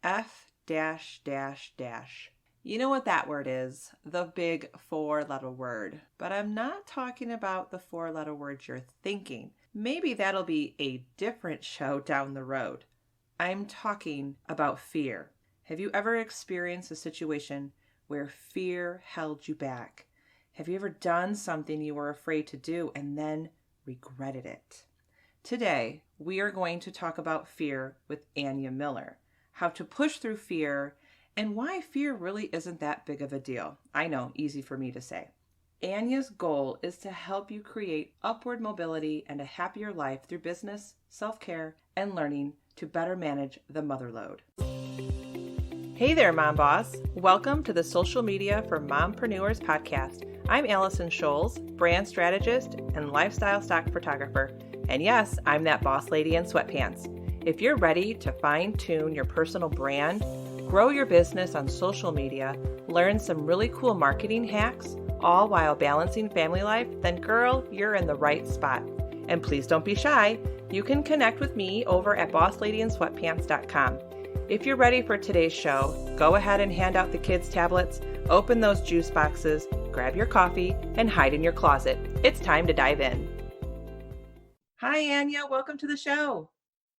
F dash dash dash. You know what that word is, the big 4-letter word. But I'm not talking about the 4-letter word you're thinking. Maybe that'll be a different show down the road. I'm talking about fear. Have you ever experienced a situation where fear held you back? Have you ever done something you were afraid to do and then regretted it? Today, we are going to talk about fear with Annya Miller, how to push through fear, and why fear really isn't that big of a deal. I know, easy for me to say. Anya's goal is to help you create upward mobility and a happier life through business, self-care, and learning to better manage the motherload. Hey there, Mom Boss. Welcome to the Social Media for Mompreneurs podcast. I'm Allison Scholes, brand strategist and lifestyle stock photographer. And yes, I'm that boss lady in sweatpants. If you're ready to fine-tune your personal brand, grow your business on social media, learn some really cool marketing hacks, all while balancing family life, then girl, you're in the right spot. And please don't be shy. You can connect with me over at bossladyinsweatpants.com. If you're ready for today's show, go ahead and hand out the kids' tablets, open those juice boxes, grab your coffee, and hide in your closet. It's time to dive in. Hi, Annya. Welcome to the show.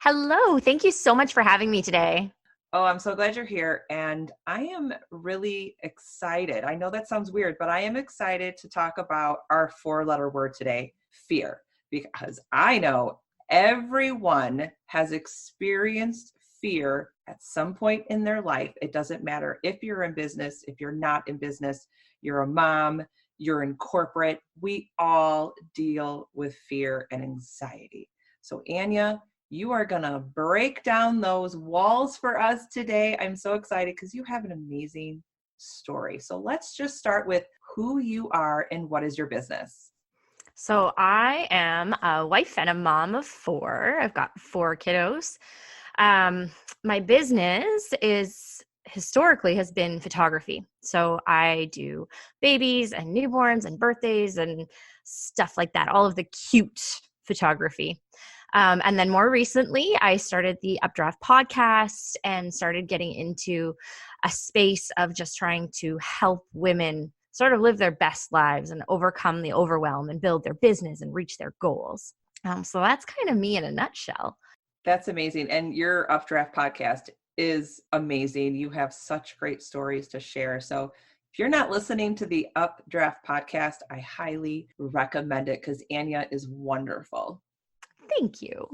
Hello. Thank you so much for having me today. Oh, I'm so glad you're here. And I am really excited. I know that sounds weird, but I am excited to talk about our 4-letter word today, fear, because I know everyone has experienced fear at some point in their life. It doesn't matter if you're in business, if you're not in business, you're a mom, you're in corporate. We all deal with fear and anxiety. So Annya, you are going to break down those walls for us today. I'm so excited because you have an amazing story. So let's just start with who you are and what is your business? So I am a wife and a mom of 4. I've got 4 kiddos. My business historically has been photography. So I do babies and newborns and birthdays and stuff like that, all of the cute photography. And then more recently, I started the Updraft Podcast and started getting into a space of just trying to help women sort of live their best lives and overcome the overwhelm and build their business and reach their goals. So that's kind of me in a nutshell. That's amazing. And your Updraft Podcast is amazing. You have such great stories to share. So if you're not listening to the Updraft Podcast, I highly recommend it because Annya is wonderful. Thank you.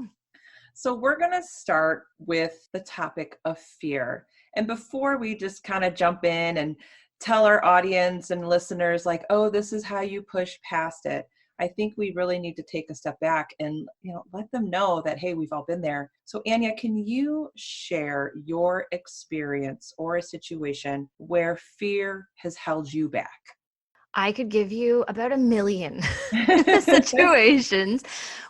So we're going to start with the topic of fear. And before we just kind of jump in and tell our audience and listeners like, oh, this is how you push past it, I think we really need to take a step back and, let them know that, hey, we've all been there. So Annya, can you share your experience or a situation where fear has held you back? I could give you about 1 million situations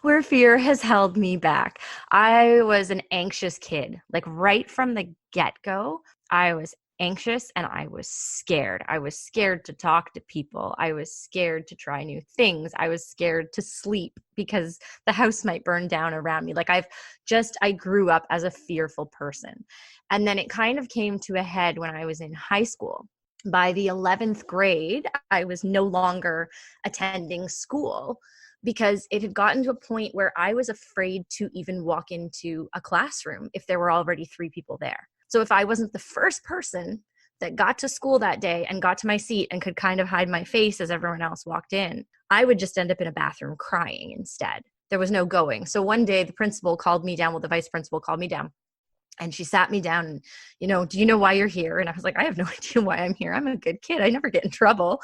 where fear has held me back. I was an anxious kid. Like right from the get-go, I was anxious and I was scared. I was scared to talk to people. I was scared to try new things. I was scared to sleep because the house might burn down around me. Like I grew up as a fearful person. And then it kind of came to a head when I was in high school. By the 11th grade, I was no longer attending school because it had gotten to a point where I was afraid to even walk into a classroom if there were already 3 people there. So if I wasn't the first person that got to school that day and got to my seat and could kind of hide my face as everyone else walked in, I would just end up in a bathroom crying instead. There was no going. So one day the principal called me down. Well, the vice principal called me down. And she sat me down and, do you know why you're here? And I was like, I have no idea why I'm here. I'm a good kid. I never get in trouble.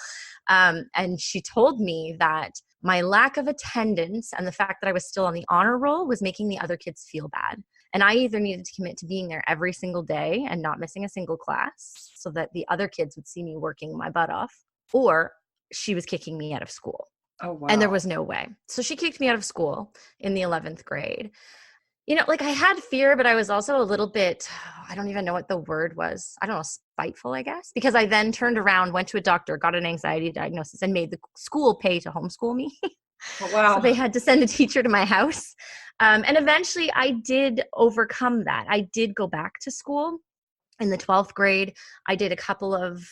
And she told me that my lack of attendance and the fact that I was still on the honor roll was making the other kids feel bad. And I either needed to commit to being there every single day and not missing a single class so that the other kids would see me working my butt off, or she was kicking me out of school. Oh, wow. And there was no way. So she kicked me out of school in the 11th grade. I had fear, but I was also a little bit, I don't even know what the word was. I don't know, spiteful, I guess, because I then turned around, went to a doctor, got an anxiety diagnosis, and made the school pay to homeschool me. Oh, wow. So they had to send a teacher to my house. And eventually I did overcome that. I did go back to school. In the 12th grade, I did a couple of,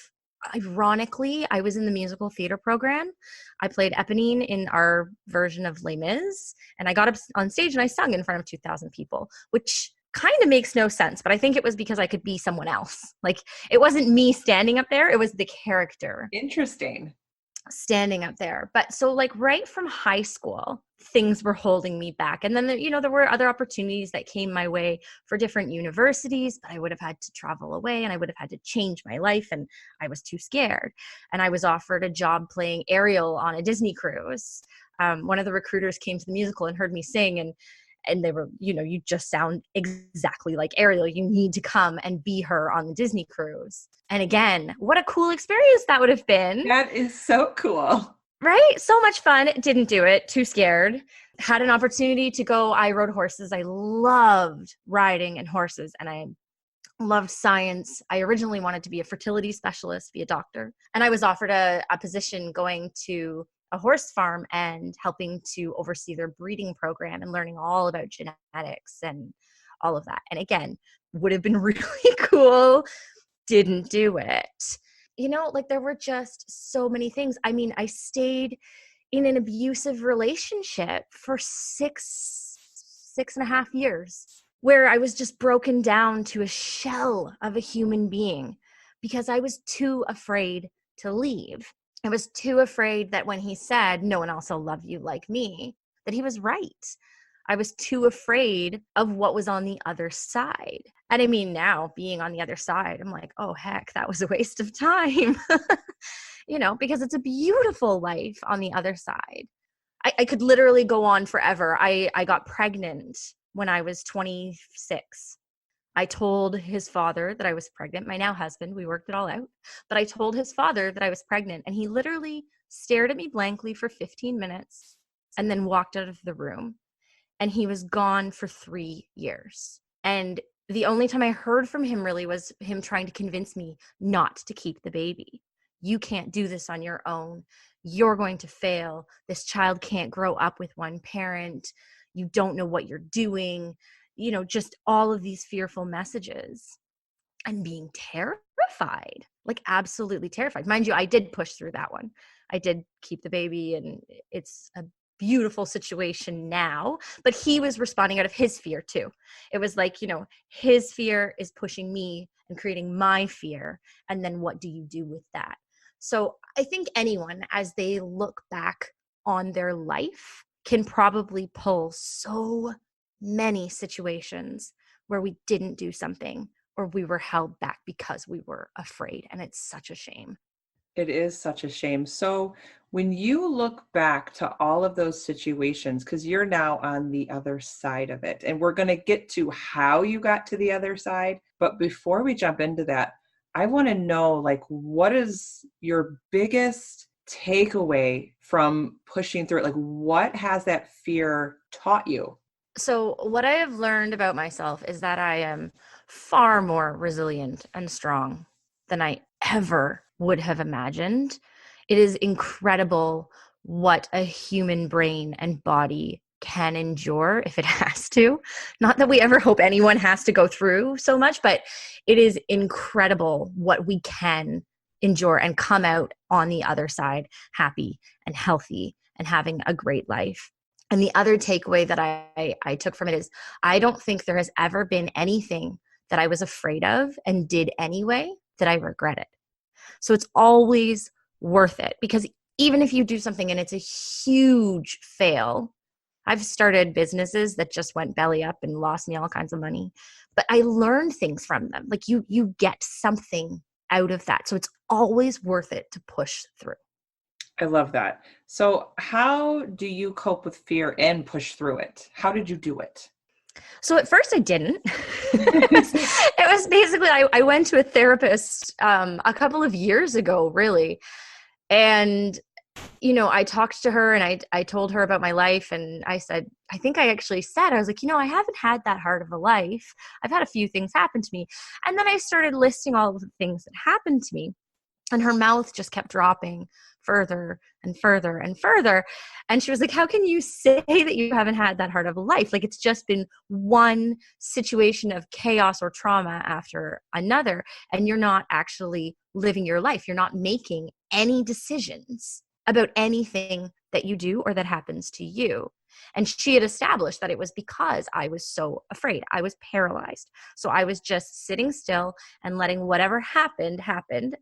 ironically, I was in the musical theater program. I played Eponine in our version of Les Mis, and I got up on stage and I sung in front of 2,000 people, which kind of makes no sense, but I think it was because I could be someone else. Like, it wasn't me standing up there, it was the character Interesting. standing up there. But so like right from high school, things were holding me back. And then, there were other opportunities that came my way for different universities, but I would have had to travel away and I would have had to change my life. And I was too scared. And I was offered a job playing Ariel on a Disney cruise. One of the recruiters came to the musical and heard me sing, and they were, you just sound exactly like Ariel. You need to come and be her on the Disney cruise. And again, what a cool experience that would have been. That is so cool. Right? So much fun. Didn't do it. Too scared. Had an opportunity to go. I rode horses. I loved riding and horses, and I loved science. I originally wanted to be a fertility specialist, be a doctor. And I was offered a position going to a horse farm and helping to oversee their breeding program and learning all about genetics and all of that. And again, would have been really cool. Didn't do it. Like there were just so many things. I mean, I stayed in an abusive relationship for six and a half years where I was just broken down to a shell of a human being because I was too afraid to leave. I was too afraid that when he said, no one else will love you like me, that he was right. I was too afraid of what was on the other side. And I mean, now being on the other side, I'm like, oh, heck, that was a waste of time, because it's a beautiful life on the other side. I could literally go on forever. I got pregnant when I was 26. I told his father that I was pregnant. My now husband, we worked it all out. But I told his father that I was pregnant, and he literally stared at me blankly for 15 minutes and then walked out of the room. And he was gone for 3 years. And the only time I heard from him really was him trying to convince me not to keep the baby. You can't do this on your own. You're going to fail. This child can't grow up with one parent. You don't know what you're doing. Just all of these fearful messages and being terrified, like absolutely terrified. Mind you, I did push through that one. I did keep the baby, and it's a beautiful situation now, but he was responding out of his fear too. It was like, his fear is pushing me and creating my fear. And then what do you do with that? So I think anyone, as they look back on their life, can probably pull so many situations where we didn't do something or we were held back because we were afraid. And it's such a shame. It is such a shame. So when you look back to all of those situations, because you're now on the other side of it, and we're going to get to how you got to the other side. But before we jump into that, I want to know, like, what is your biggest takeaway from pushing through it? Like, what has that fear taught you? So what I have learned about myself is that I am far more resilient and strong than I ever would have imagined. It is incredible what a human brain and body can endure if it has to. Not that we ever hope anyone has to go through so much, but it is incredible what we can endure and come out on the other side happy and healthy and having a great life. And the other takeaway that I took from it is I don't think there has ever been anything that I was afraid of and did anyway that I regretted. So it's always worth it, because even if you do something and it's a huge fail, I've started businesses that just went belly up and lost me all kinds of money, but I learned things from them. Like you get something out of that. So it's always worth it to push through. I love that. So how do you cope with fear and push through it? How did you do it? So at first I didn't. It was basically, I went to a therapist a couple of years ago, really. And, I talked to her and I told her about my life. And I said, I think I actually said, I was like, I haven't had that hard of a life. I've had a few things happen to me. And then I started listing all of the things that happened to me. And her mouth just kept dropping further and further and further. And she was like, how can you say that you haven't had that hard of a life? Like, it's just been one situation of chaos or trauma after another. And you're not actually living your life. You're not making any decisions about anything that you do or that happens to you. And she had established that it was because I was so afraid. I was paralyzed. So I was just sitting still and letting whatever happened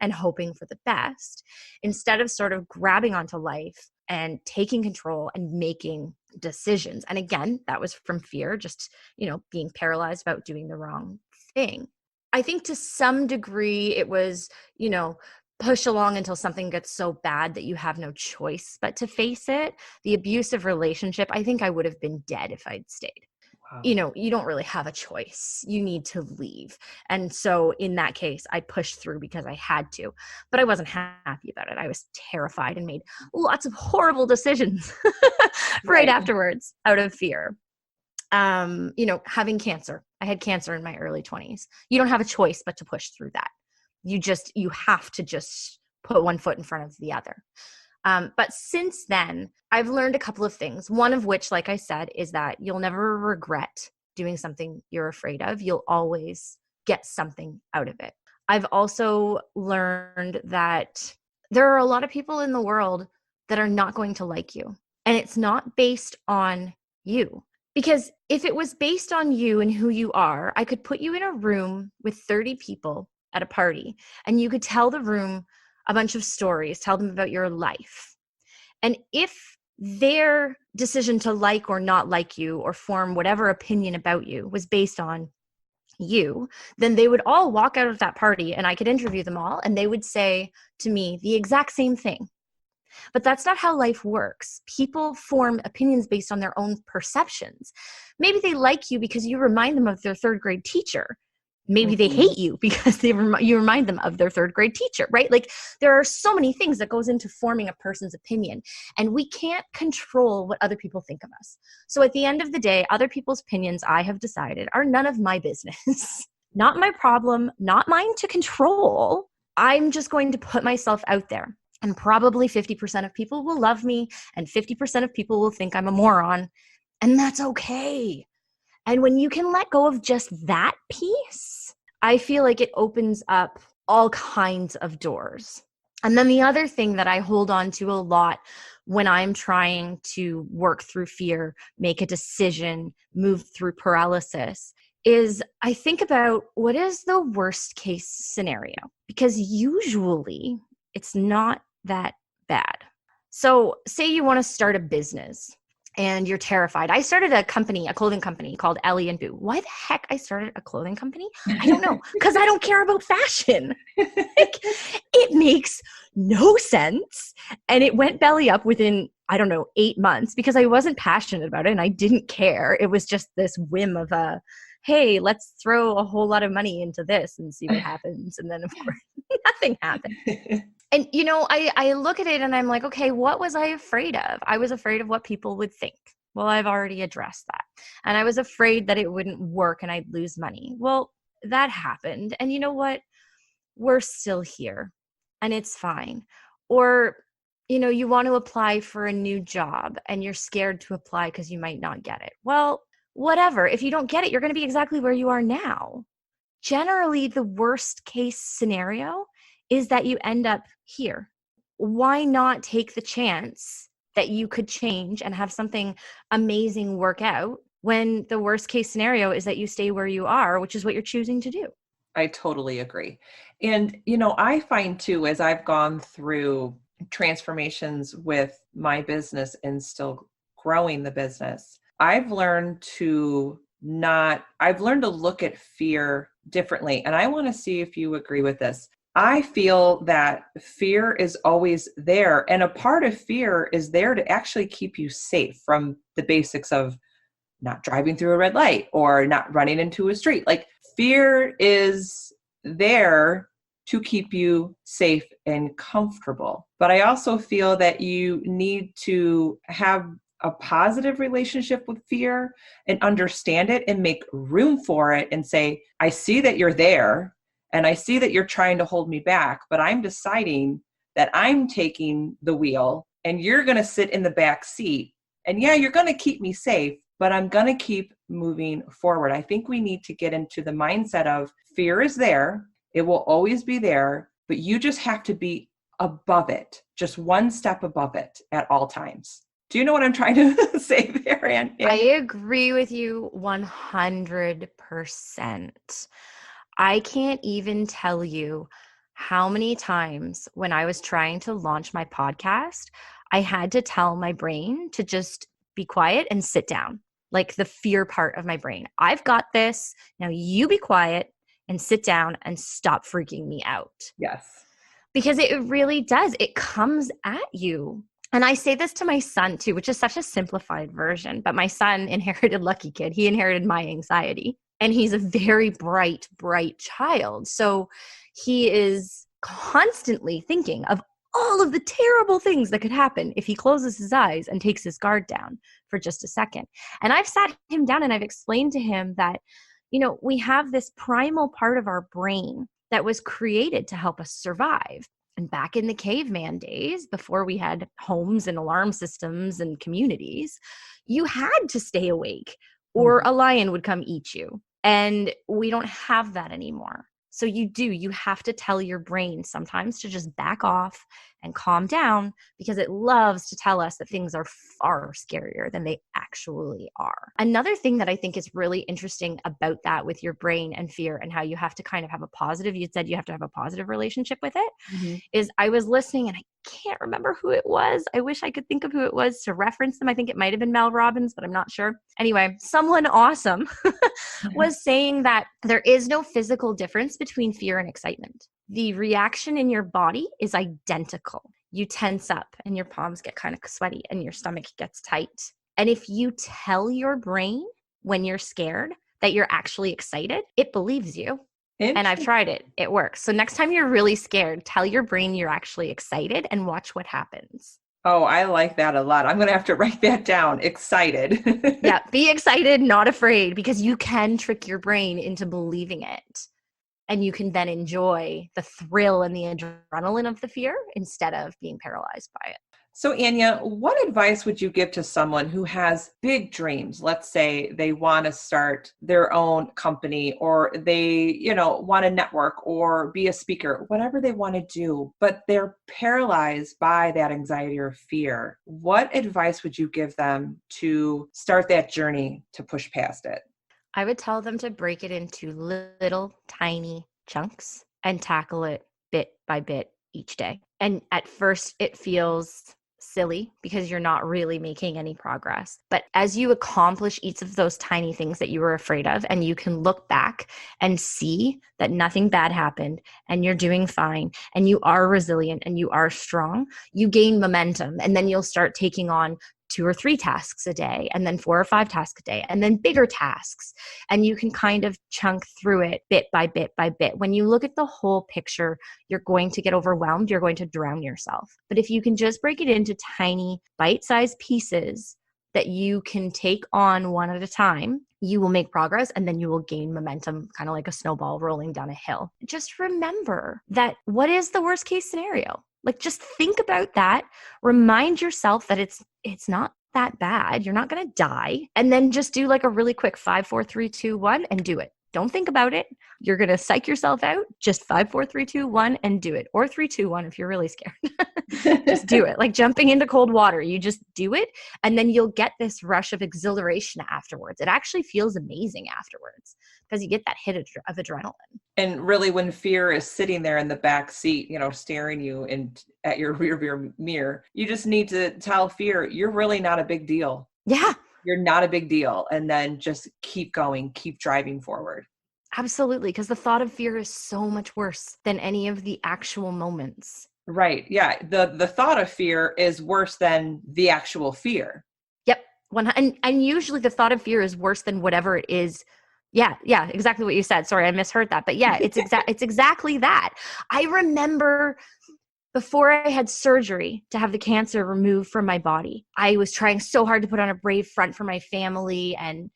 and hoping for the best, instead of sort of grabbing onto life and taking control and making decisions. And again, that was from fear, just, being paralyzed about doing the wrong thing. I think to some degree it was, push along until something gets so bad that you have no choice but to face it. The abusive relationship, I think I would have been dead if I'd stayed. Wow. You don't really have a choice. You need to leave. And so in that case, I pushed through because I had to, but I wasn't happy about it. I was terrified and made lots of horrible decisions right afterwards out of fear. Having cancer. I had cancer in my early 20s. You don't have a choice but to push through that. You have to just put one foot in front of the other. But since then, I've learned a couple of things. One of which, like I said, is that you'll never regret doing something you're afraid of. You'll always get something out of it. I've also learned that there are a lot of people in the world that are not going to like you. And it's not based on you. Because if it was based on you and who you are, I could put you in a room with 30 people at a party, and you could tell the room a bunch of stories, tell them about your life. And if their decision to like or not like you or form whatever opinion about you was based on you, then they would all walk out of that party and I could interview them all and they would say to me the exact same thing. But that's not how life works. People form opinions based on their own perceptions. Maybe they like you because you remind them of their third grade teacher. Maybe they hate you because you remind them of their third grade teacher, right? Like, there are so many things that goes into forming a person's opinion, and we can't control what other people think of us. So at the end of the day, other people's opinions, I have decided, are none of my business. Not my problem, not mine to control. I'm just going to put myself out there, and probably 50% of people will love me and 50% of people will think I'm a moron, and that's okay. And when you can let go of just that piece, I feel like it opens up all kinds of doors. And then the other thing that I hold on to a lot when I'm trying to work through fear, make a decision, move through paralysis, is I think about what is the worst case scenario? Because usually it's not that bad. So say you want to start a business and you're terrified. I started a clothing company called Ellie and Boo. Why the heck I started a clothing company? I don't know, because I don't care about fashion. It makes no sense. And it went belly up within, 8 months because I wasn't passionate about it and I didn't care. It was just this whim of hey, let's throw a whole lot of money into this and see what happens. And then of course, nothing happened. And, I look at it and I'm like, okay, what was I afraid of? I was afraid of what people would think. Well, I've already addressed that. And I was afraid that it wouldn't work and I'd lose money. Well, that happened. And you know what? We're still here and it's fine. Or, you want to apply for a new job and you're scared to apply because you might not get it. Well, whatever. If you don't get it, you're going to be exactly where you are now. Generally, the worst case scenario is that you end up here. Why not take the chance that you could change and have something amazing work out when the worst case scenario is that you stay where you are, which is what you're choosing to do? I totally agree. And, I find too, as I've gone through transformations with my business and still growing the business, I've learned to look at fear differently. And I want to see if you agree with this. I feel that fear is always there. And a part of fear is there to actually keep you safe from the basics of not driving through a red light or not running into a street. Like, fear is there to keep you safe and comfortable. But I also feel that you need to have a positive relationship with fear and understand it and make room for it and say, I see that you're there. And I see that you're trying to hold me back, but I'm deciding that I'm taking the wheel and you're going to sit in the back seat. And yeah, you're going to keep me safe, but I'm going to keep moving forward. I think we need to get into the mindset of fear is there. It will always be there, but you just have to be above it, just one step above it at all times. Do you know what I'm trying to say there, Ann? I agree with you 100%. I can't even tell you how many times when I was trying to launch my podcast, I had to tell my brain to just be quiet and sit down, like the fear part of my brain. I've got this. Now you be quiet and sit down and stop freaking me out. Yes. Because it really does. It comes at you. And I say this to my son too, which is such a simplified version, but my son inherited lucky kid. He inherited my anxiety, and he's a very bright child. So he is constantly thinking of all of the terrible things that could happen if he closes his eyes and takes his guard down for just a second. And I've sat him down and I've explained to him that, we have this primal part of our brain that was created to help us survive. And back in the caveman days, before we had homes and alarm systems and communities, you had to stay awake or a lion would come eat you. And we don't have that anymore. So you have to tell your brain sometimes to just back off and calm down, because it loves to tell us that things are far scarier than they actually are. Another thing that I think is really interesting about that with your brain and fear and how you have to kind of have you said you have to have a positive relationship with it, is I was listening and I can't remember who it was. I wish I could think of who it was to reference them. I think it might have been Mel Robbins, but I'm not sure. Anyway, someone awesome was saying that there is no physical difference between fear and excitement. The reaction in your body is identical. You tense up and your palms get kind of sweaty and your stomach gets tight. And if you tell your brain when you're scared that you're actually excited, it believes you. And I've tried it. It works. So next time you're really scared, tell your brain you're actually excited and watch what happens. Oh, I like that a lot. I'm going to have to write that down. Excited. Yeah. Be excited, not afraid, because you can trick your brain into believing it. And you can then enjoy the thrill and the adrenaline of the fear instead of being paralyzed by it. So Annya, what advice would you give to someone who has big dreams? Let's say they want to start their own company, or they, want to network or be a speaker, whatever they want to do, but they're paralyzed by that anxiety or fear. What advice would you give them to start that journey to push past it? I would tell them to break it into little tiny chunks and tackle it bit by bit each day. And at first it feels silly because you're not really making any progress. But as you accomplish each of those tiny things that you were afraid of, and you can look back and see that nothing bad happened and you're doing fine and you are resilient and you are strong, you gain momentum, and then you'll start taking on 2 or 3 tasks a day, and then 4 or 5 tasks a day, and then bigger tasks. And you can kind of chunk through it bit by bit by bit. When you look at the whole picture, you're going to get overwhelmed. You're going to drown yourself. But if you can just break it into tiny bite-sized pieces that you can take on one at a time, you will make progress, and then you will gain momentum, kind of like a snowball rolling down a hill. Just remember that what is the worst case scenario? Like, just think about that. Remind yourself that it's not that bad. You're not going to die. And then just do like a really quick 5, 4, 3, 2, 1 and do it. Don't think about it. You're going to psych yourself out. Just 5, 4, 3, 2, 1 and do it. Or 3, 2, 1 if you're really scared. Just do it. Like jumping into cold water. You just do it. And then you'll get this rush of exhilaration afterwards. It actually feels amazing afterwards because you get that hit of adrenaline. And really, when fear is sitting there in the back seat, staring you at your rear mirror, you just need to tell fear, you're really not a big deal. Yeah. You're not a big deal. And then just keep going, keep driving forward. Absolutely. Because the thought of fear is so much worse than any of the actual moments. Right. Yeah. The thought of fear is worse than the actual fear. Yep. And usually the thought of fear is worse than whatever it is. Yeah, exactly what you said. Sorry, I misheard that. But yeah, it's exactly that. I remember before I had surgery to have the cancer removed from my body, I was trying so hard to put on a brave front for my family and,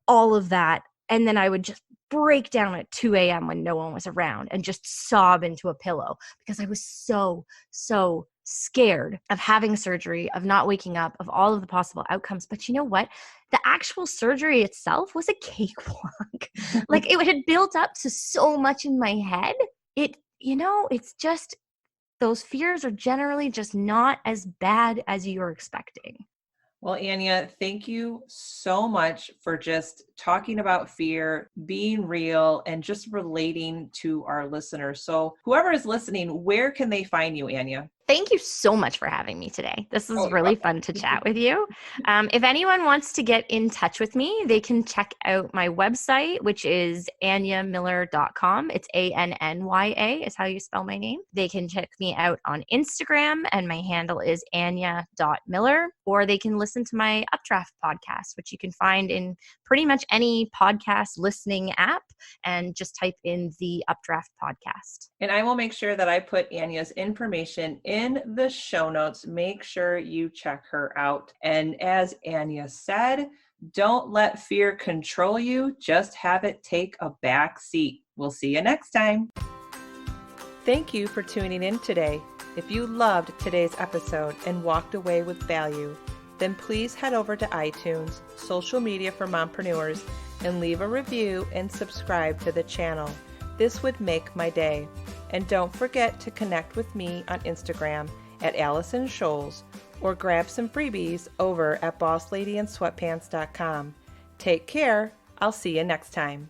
all of that. And then I would just break down at 2 a.m. when no one was around and just sob into a pillow because I was so scared of having surgery, of not waking up, of all of the possible outcomes. But you know what? The actual surgery itself was a cakewalk. Like it had built up to so much in my head. It's just, those fears are generally just not as bad as you're expecting. Well, Annya, thank you so much for just talking about fear, being real, and just relating to our listeners. So whoever is listening, where can they find you, Annya? Thank you so much for having me today. This was you're really welcome. fun to chat with you. If anyone wants to get in touch with me, they can check out my website, which is annyamiller.com. It's ANNYA is how you spell my name. They can check me out on Instagram, and my handle is anya.miller, or they can listen to my Updraft podcast, which you can find in pretty much any podcast listening app, and just type in the Updraft Podcast. And I will make sure that I put Anya's information in the show notes. Make sure you check her out. And as Annya said, don't let fear control you. Just have it take a back seat. We'll see you next time. Thank you for tuning in today. If you loved today's episode and walked away with value, then please head over to iTunes, social media for mompreneurs, and leave a review and subscribe to the channel. This would make my day. And don't forget to connect with me on Instagram at Allison Scholes, or grab some freebies over at bossladyandsweatpants.com. Take care. I'll see you next time.